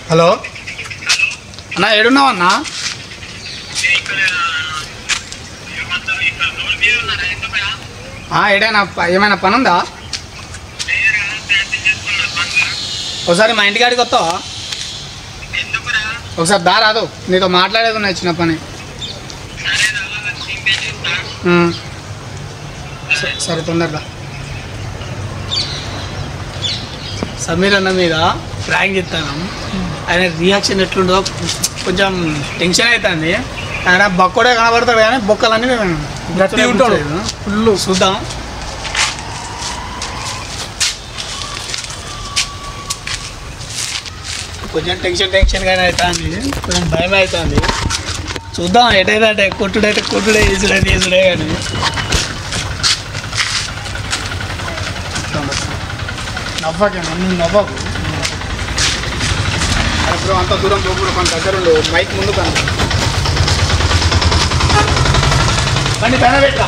Hello అన్నా, ఏడున్నావు అన్నా? ఏడైనా ఏమైనా పని ఉందా? ఒకసారి మా ఇంటికాడికి వస్తావా? ఒకసారి దా రాదు, నీతో మాట్లాడేది ఉన్నాయి చిన్న పని. సరే తొందరగా. సమీర్ అన్న మీద ప్రాంక్ ఇస్తాను, ఆయన రియాక్షన్ ఎట్లుండో కొంచెం టెన్షన్ అవుతుంది. ఆయన బొక్కడే కనబడతాడు కానీ బొక్కలన్నీ గట్టి ఉంటాడు ఫుల్. చూద్దాం. కొంచెం టెన్షన్ కానీ అవుతుంది, కొంచెం భయం అవుతుంది. చూద్దాం ఎటైతే అంటే కొట్టుడైతే కొట్టుడే, ఈసుడైతే ఈసుడే. కానీ నవ్వకేనా? నువ్వు నవ్వకు. ఇప్పుడు అంత దూరం పోకుండా మన దగ్గర మైక్ ముందు కన బండి పైన పెట్టా.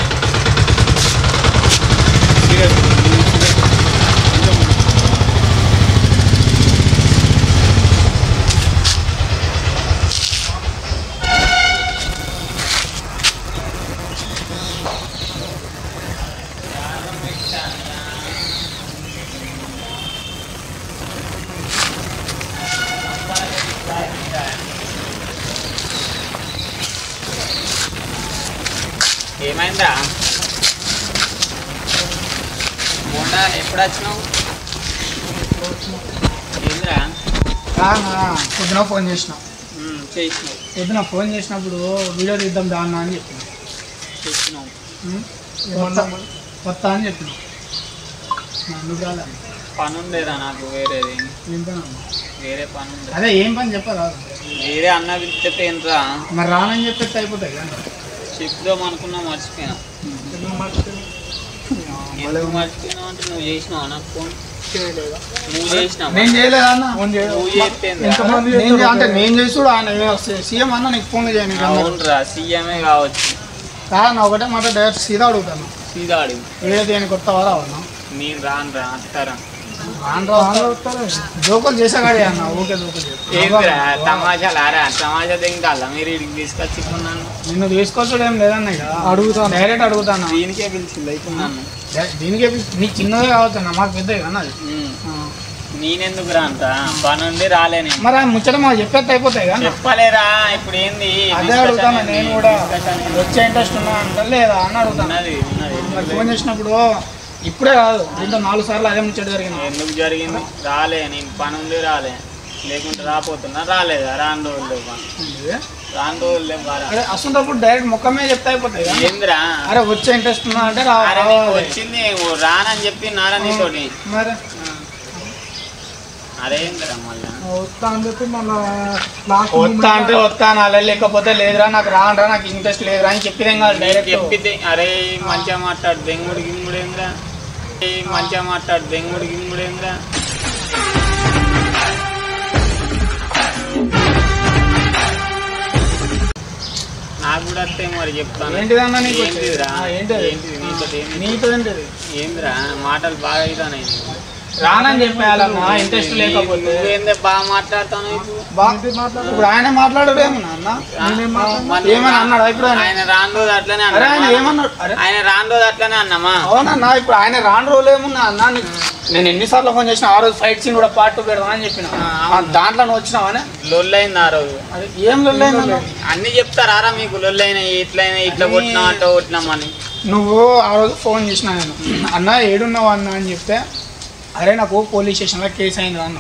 ఏమైందా? మొన్న ఎప్పుడు వచ్చినావు? ఏంద్రా? పొద్దున ఫోన్ చేసినావు. చేసినావు. ఫోన్ చేసినప్పుడు వీడియో తీద్దాం దాన్నా అని చెప్పినావు. కొత్త అని చెప్పినావు. అందుకు రాలే. పని ఉందేరా నాకు వేరేది. ఏం పని? వేరే పని ఉంది. అదే ఏం పని చెప్పరాదు. వేరే అన్న పిలిస్తే ఏంట్రా? మరి రానని చెప్పేస్తే అయిపోతాయి కదా. చెప్దాం అనుకున్నా, మర్చిపోయినా. మర్చిపోయినావు అంటే నువ్వు చేసినావు నాకు ఫోన్? నువ్వు చేసినావు? నేను చేయలేదా అన్న? అంటే నేను చేసుడు ఆయన సీఎం అన్న నీకు ఫోన్ చేయను. అవునరా, సీఎంఏ కావచ్చు. కాదన్న, ఒకటే మాట డైరెక్ట్ సీదా అడుగుతాను. సీదా అడుగు. ఏదైతే నేను కొత్త వారా అన్న? నేను రానురా, వస్తారా? జోకులు చేసాగాడి అన్న. ఓకే జోకులు ఏంద్రా తమాషాలారా? తమాషా తింటాలా మీరు ఇడికి తీసుకొచ్చుకున్నాను? నిన్ను తీసుకొచ్చుడు ఏం లేదన్న. అడుగుతాను, డైరెక్ట్ అడుగుతాను. దీనికే పిలిచింది అయిపోయినాను. దీనికే నీకు చిన్నదే కావచ్చు అన్న, మాకు పెద్దది కదా అది. నేనెందుకు రా అంత పని ఉంది రాలేని. మరి ఆ ముచ్చట మాకు చెప్పేస్తే అయిపోతాయి కదా. చెప్పలేరా? ఇప్పుడు ఏంది? అదే అడుగుతాను నేను కూడా. వచ్చే ఇంట్రెస్ట్ ఉన్నా అంటే లేదా అని అడుగుతాను. ఫోన్ చేసినప్పుడు ఇప్పుడే కాదు, దీంతో 4 సార్లు అదే ముచ్చట జరిగింది. ఎందుకు జరిగింది? రాలే, నేను పని ఉంది రాలే. లేకుంటే రాపోతున్నా. రాలేదా? రాను రోజులు రాను రోజులు అదే అసలు డైరెక్ట్ ముఖమే చెప్తే అయిపోతాయి. ఏందిరా? అరే వచ్చే ఇంట్రెస్ట్ ఉన్నా అంటే వచ్చింది రానని చెప్పి నారా నీతోటి. మరి అదేందిరా మళ్ళీ వస్తా అని చెప్పి వస్తా అంటే వస్తాను అలా, లేకపోతే లేదురా నాకు రానరా, నాకు ఇంట్రెస్ట్ లేదురా అని చెప్పిదేం కాదు. డైరెక్ట్ చెప్పితే అరే మంచిగా మాట్లాడు దెంగుడు గింగుడేంద్రా, మంచిగా మాట్లాడు దెంగుడు గింగుడేంద్రా. నాకు కూడా వస్తే మరి చెప్తాను. ఏంటిదన్నా నీకు? ఏందిరా మాటలు బాగా అవుతాయి. రానని చెప్పేయాలన్నా, ఇంట్రెస్ట్ లేకపోతే. బాగా మాట్లాడతాను. ఇప్పుడు ఆయన మాట్లాడాడు ఏమన్నా ఏమన్నా అన్నాడు? ఇప్పుడు ఆయన రాను రోజు అట్లనే అన్నా. ఆయన రాను రోజు అట్లనే అన్నామా? అవునన్నా. ఇప్పుడు ఆయన రాను రోజులు ఏమున్నా అన్నా? నేను ఎన్నిసార్లు ఫోన్ చేసిన, ఆ రోజు ఫైట్ సీన్ కూడా పార్ట్ 2 పెడదాం అని చెప్పిన. దాంట్లో నువ్వు వచ్చినావా? లొల్లైంది ఆ రోజు. అది ఏం లొల్లైంది? అన్ని చెప్తారా మీకు? లొల్లైనాయి, ఇట్లయినా ఇట్లా కొట్టినా అట్లా కొట్టినామని. నువ్వు ఆ రోజు ఫోన్ చేసినా నేను, అన్న ఏడున్నావు అన్న అని చెప్తే, అరే నాకు పోలీస్ స్టేషన్లో కేసు అయింది అన్న.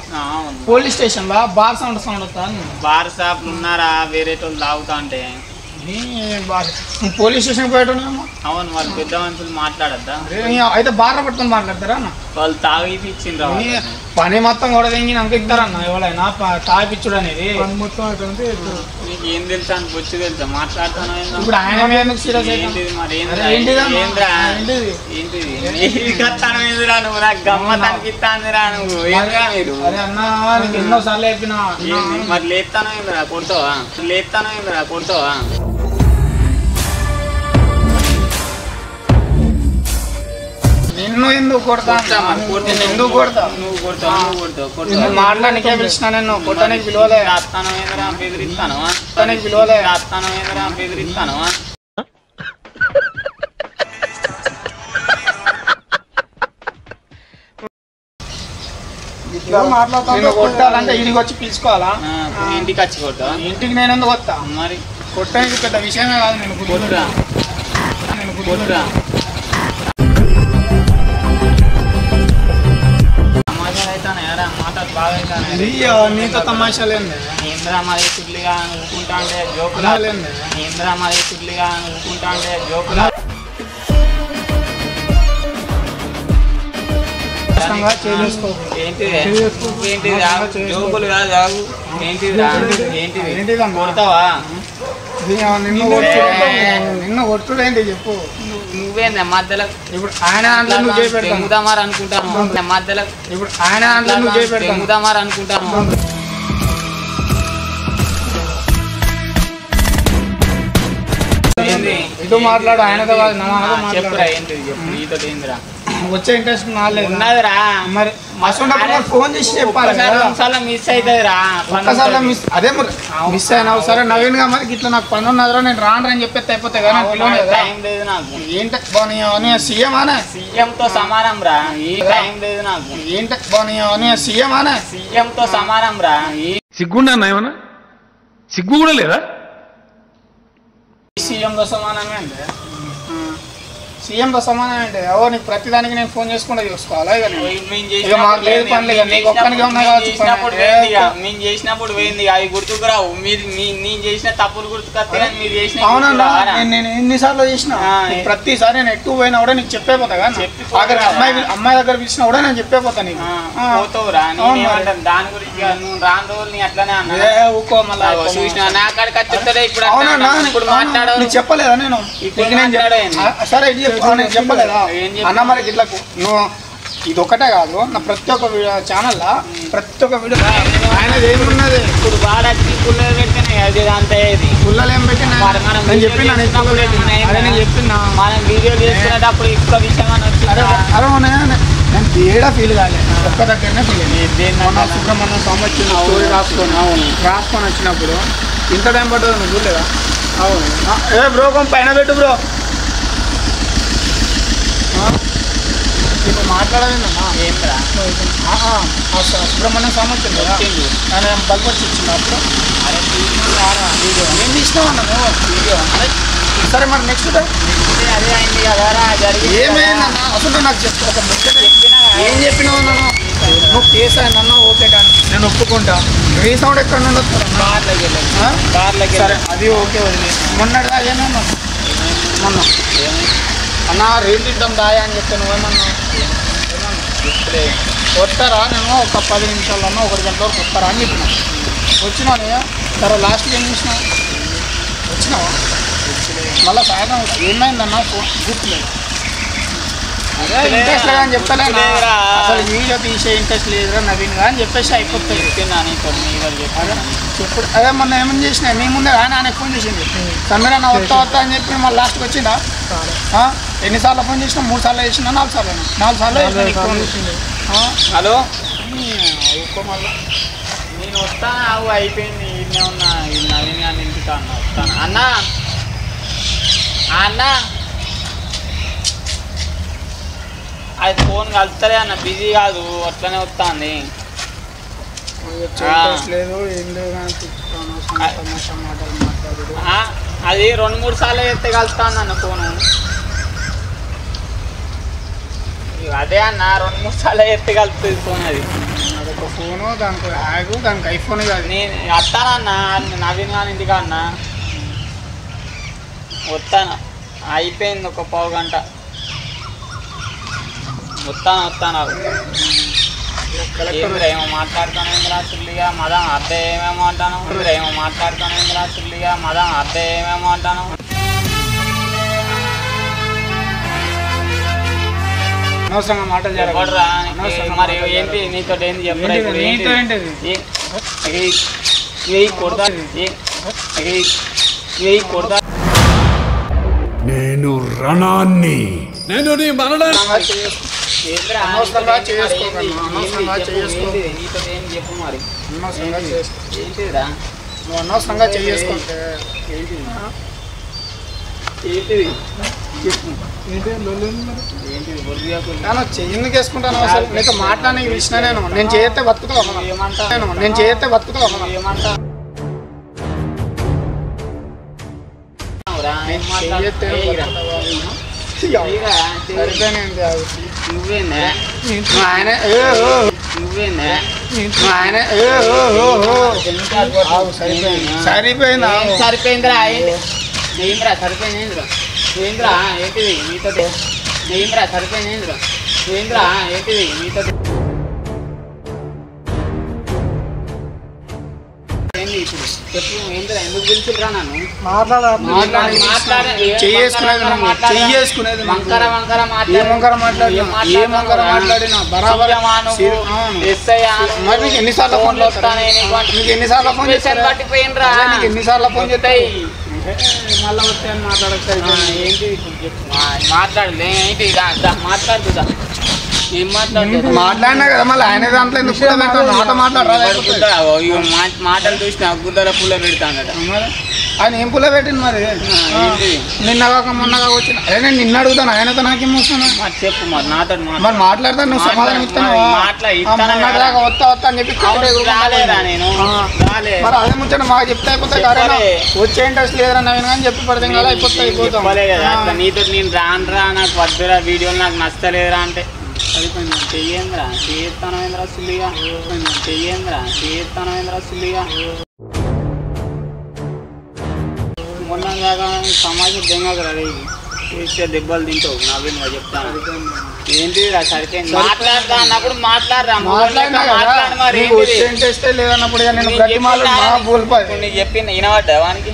పోలీస్ స్టేషన్లో బార్ సౌండ్ వస్తా. బార్ షాప్లు ఉన్నారా? వేరే వాళ్ళు తాగుతా అంటే పోలీస్ స్టేషన్ పోయేటోనేమో. అవును, వాళ్ళు పెద్ద మనుషులు మాట్లాడద్దా? అయితే బార్లో పట్టుకొని మాట్లాడతారా అన్న? వాళ్ళు తాగిపించిండ్రా. పని మొత్తం కూడా తెంగి నాకు ఇస్తారన్న ఎవరైనా తాగిపించుడు అనేది. నీకు ఏం తెలుసా? అని బొచ్చు తెలుసా? మాట్లాడుతాను. ఇప్పుడు ఆయన మీద సీరియస్ మరి ఏంటిదిరా? నువ్వు నాకు గమ్మత్ అనిపిస్తాందిరా. నువ్వు ఏంద్రా మీరు? అరే అన్న ఎన్నో సార్లు చెప్పినా. మరి లేపుతాను ఏందిరా? కొడతావా? లేపుతాను ఏందిరా? కొడతావా? నిన్ను ఎందుకు కొడతా ఎందుకు కొడతా నువ్వు కొడతావు మాట్లాడనికే పిలిచిన నేను కొట్టడానికి పిలవలే రాస్తాను ఏంద్రా బెదిరిస్తాను కొట్టడానికి పిలవలే రాస్తాను ఏంద్రా బెదిరిస్తాను మాట్లాడుతా కొట్టాలంటే ఇంటికి వచ్చి పిలుచుకోవాలా ఇంటికి వచ్చి కొడతా ఇంటికి నేను ఎందుకు వస్తా మరి కొట్టడానికి పెద్ద విషయమే కాదు నేను కొట్టురా కొట్టురా మాటలు బాగా నీతో తమాషాలేంది ఏంద్రా మరి సుడ్లిగా ఊరుకుంటా అంటే జోకులా ఏంద్రా మరి సుడ్లిగా ఊరుకుంటా అంటే జోకులా ఏంటిది జోకులు కాదు ఏంటిది కొడతావా నిన్ను కొట్టుడేంటి చెప్పు నువ్వేందా మధ్యలో ఇప్పుడు ఆయన దాంట్లో నువ్వు చేపెడతాను తెమ్ముదామారు అనుకుంటాను మధ్యలో ఇప్పుడు ఆయన దాంట్లో నువ్వు చేపెడతాను తెమ్ముదామారు అనుకుంటాను ఇటు మాట్లాడు ఆయనతో కాదు చెప్పురా ఏంటిది చెప్పు నీతో ఏందిరా వచ్చే ఇంట్రెస్ట్ నాలేదు ఉన్నదిరా మరి ఫోన్ చేసి చెప్పాలి మిస్ అవుతుందిరా ఒక్కసారి మిస్ అదే మరి మిస్ అయినా సరే నవీన్ గా మరి ఇట్లా నాకు పని ఉన్నదిరా నేను రాను అని చెప్పేస్తే అయిపోతాయి కదా టైం లేదు నాకు ఏంటి బాగున్నాయి సీఎం అనే సీఎం తో సమానం రా టైం లేదు నాకు ఏంటి బాగున్నాయి సీఎం అనే సీఎం తో సమానం రా సిగ్గుండా ఏమన్నా సిగ్గు కూడా లేదా సీఎం తో సమానమే అంటే సీఎంతో సమానం అంటే ఎవరు నీకు ప్రతిదానికి నేను ఫోన్ చేసుకుంటా చూసుకోవాలా ఇక మాకు లేదు పని లేదు నీకు ఒక్కరికి ఉన్నాయి మేము చేసినప్పుడు పోయింది అవి గుర్తుకురావు మీరు నేను చేసిన తప్పులు గుర్తుకొస్తే మీరు చేసిన అవునన్నా నేను ఎన్నిసార్లు చేసిన ప్రతిసారి నేను ఎక్కువ పోయినా కూడా నీకు చెప్పేపోతా కదా అమ్మాయి దగ్గర పిలిచినా కూడా నేను చెప్పేపోతా నీకు పోతావురా దాని గురించి నువ్వు రాని రోజులు నీ అట్లనే అన్నా ఊకో మళ్ళీ చూసిన నా కాడికి వచ్చేస్తాడే ఇప్పుడు అవునన్నా ఇప్పుడు మాట్లాడావు చెప్పలేదా నేను సరే నేను చెప్పలేదా అన్న మరి ఇట్లా నువ్వు ఇది ఒకటే కాదు నా ప్రతి ఒక్క ఛానల్లో ప్రతి ఒక్క వీడియో ఆయన ఏమున్నది ఇప్పుడు బాగా పుల్లలు పెట్టినా అది అంతే పుల్లలు ఏం పెట్టినా నేను చెప్పినా నేను చెప్పినా మనం వీడియో చేసుకునేటప్పుడు ఎక్కువ విషయం అని అరే నేను తేడా ఫీల్ కాలేదు ఒక్క దగ్గరనే ఫీల్ మొన్న సుబ్రహ్మణ్యం సంవత్సరం స్టోరీ రాసుకొని వచ్చినప్పుడు ఇంత టైం పడుతుంది నువ్వు చూడలేదా అవును ఏ బ్రో పైన పెట్టు బ్రో ఇప్పుడు మాట్లాడలేదన్నా ఏంద్రా సుబ్రహ్మణ్యం సంవత్సరం కదా ఆయన బల్బ్ వచ్చి ఇచ్చినప్పుడు అరే వీడియో ఏం తీసినావు వీడియో సరే మరి నెక్స్ట్ అదే అయింది కదా జరిగింది ఏమైందన్నా అసలు నాకు చెప్పు ఒక ముచ్చట ఏం చెప్పినావు నన్ను నువ్వు కేసు అయిందన్నా ఓకే కానీ నేను ఒప్పుకుంటా రీసౌండ్ ఎక్కడ నుండి కార్లకి సరే అది ఓకే వదిలే మొన్నటిదా ఏమన్నా మొన్న అన్నా రీల్ ఇద్దాం దాయా అని చెప్తే నువ్వేమన్నా వస్తారా నేను ఒక 10 నిమిషాలన్నా 1 గంట వరకు వస్తారా అని చెప్పినా వచ్చినాను సరే లాస్ట్కి ఏం చేసినా వచ్చినావా మళ్ళీ సాయంత్రం ఏమైందన్నా గుర్తులేదు ఇంట్రెస్ట్ లేదని చెప్తలేనా అసలు వీడియో తీసే ఇంట్రెస్ట్ లేదురా నవీన్ గా అని చెప్పేసి అయిపోతుంది చెప్పు అదే మొన్న ఏమని చేసినా నీ ముందే కానీ ఆయన ఫోన్ చేసింది సమీరా నా వస్తా అని చెప్పి మళ్ళీ లాస్ట్కి వచ్చిందా ఎన్నిసార్లు ఫోన్ చేసినా 3 సార్లు చేసినా 4 సార్లు ఫోన్ చేసింది హలో ఊకో మళ్ళీ నేను వస్తాను అయిపోయింది ఇన్నే ఉన్నా నవీన్ గారిని ఇంటికి వస్తాను అన్నా అన్నా అది ఫోన్ కలుస్తలే అన్న బిజీ కాదు అట్లనే వస్తుంది లేదు ఏం లేదు అది 2-3 సార్లు ఎత్తే కలుస్తాను అన్న ఫోను అదే అన్న 2-3 సార్లు ఎత్తే కలుపుతుంది ఫోన్ అది అదొక ఫోను దానికి ఐఫోన్ కాదు నేను వస్తానన్నా నవీన్ గారి ఇంటికి అన్న వస్తాను అయిపోయింది ఒక 1/2 గంట వస్తాను ఏమో మాట్లాడుతానేంద్రా సుల్లిగా మదం అర్థం ఏమేమో అంటాను ఏమో మాట్లాడుతానేంద్రా సుల్లిగా మదం అర్థం ఏమేమో అంటాను అనవసరంగా మాటలు జరగరా మరి ఏంటి నీతో ఏంటి చెప్పరా కొడతా నేను రణాన్ని నేను నీ మరణాన్ని అనవసరంగా చేసుకోకన్నా, అనవసరంగా చేసుకో. చెప్పు మరి అనవసరంగా చేసుకో. ఏంటిదిరా నువ్వు అనవసరంగా చేసుకుంటే ఏంటిది ఏంటిది చెయ్యికి వేసుకుంటాను అసలు నీకు మాట్లాడడానికి పిలిచిన నేను చేయతే బతుకుతావు నేను చేయతే బతుకుతావు ఏమంటా నువ్వేందా ఆయన నువ్వేందా సరిపోయిందా సరిపోయిందిరా ఏంద్రా సరిపోయింది ఏంద్రా ఏంటిది మీతో ఏంద్రా సరిపోయింది ఏంద్రా ఏంటిది మీతో ఏంది ఇప్పుడు చెప్పు ఏంద్రా ఎందుకు పిలిచిరా నన్ను చేసుకునేది వంకర వంకర మాట్లాడినా బరాబర్ మరి నీకు ఎన్నిసార్లు ఫోన్ నీకు ఎన్నిసార్లు ఫోన్ చేశారు పట్టిపోయినరా నీకు ఎన్నిసార్లు ఫోన్ చేస్తాయి మళ్ళీ వచ్చాయని మాట్లాడచ్చు ఏంటి మాట్లాడలే ఏంటి మాట్లాడుతుందా ఏం మాట్లాడినా కదా మళ్ళీ ఆయన దాంట్లో ఎందుకు మాటలు చూసిన గుద్దల పుల్ల పెడతానట ఆయన ఏం పుల్ల పెట్టింది మరి నిన్నగా మొన్నగా వచ్చిన అదే నేను నిన్న అడుగుతాను ఆయనతో నాకేం వస్తున్నా చెప్పు మరి నాతో మరి మాట్లాడతాను నువ్వు సమాధానం ఇస్తాను వస్తా వస్తా అని చెప్పి రాలేదా నేను మరి అదే ముచ్చట మాకు చెప్తే అయిపోతాయి కదా వచ్చే ఇంట్రెస్ట్ లేదని నవీన్ కానీ చెప్పి పడితే కదా అయిపోతాయి కదా నీతో నేను రానురా నాకు వద్దురా వీడియోలు నాకు నచ్చలేదురా అంటే అయిపోయింది చెయ్యేంద్రా చేస్తానవేంద్రా సుల్లిగా చెయ్యేంద్రా సుల్లిగా మొన్న కాక సమాజం దెంగకు రెడీ చేస్తే దెబ్బలు తింటావు నవీన్ చెప్తాను ఏంటి సరిపోయింది మాట్లాడతా అన్నప్పుడు మాట్లాడరా లేదన్నప్పుడు నీకు చెప్పిన వినబడ్డా వానికి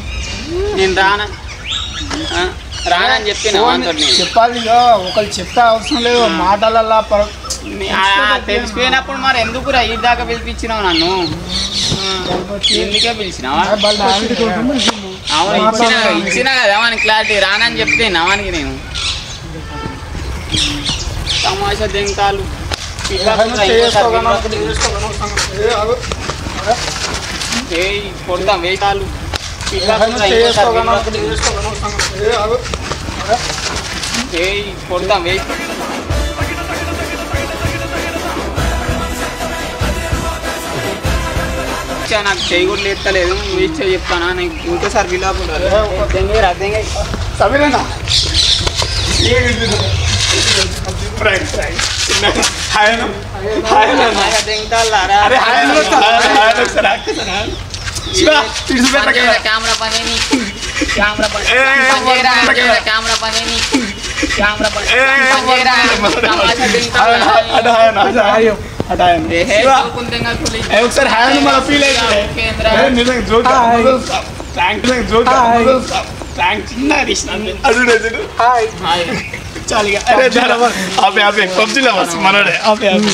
నేను రానని చెప్పిన చెప్పాలి ఒకళ్ళు చెప్తే అవసరం లేదు మాటలల్లా తెలిసిపోయినప్పుడు మరి ఎందుకురా ఈ దాకా పిలిపించినావు నన్ను ఎందుకే పిలిచినావా అవును ఇచ్చినా కదా వానికి క్లారిటీ రానని చెప్తే వానికి నేను తమాషా దెంకాలు కొడతాం వేసాలు కొడతాం వేసి నాకు చేయి కూడా లేస్తలేదు వేస్ట్ చెప్తానా నీకు ఇంకోసారి విలాకుండా సమీరేనా కెమెరా పని కెమెరా పని కెమెరా పని కెమెరా ఒకసారి ఫీల్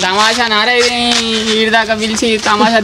తమాషా నారే ఈ దాకా పిలిచి తమాషా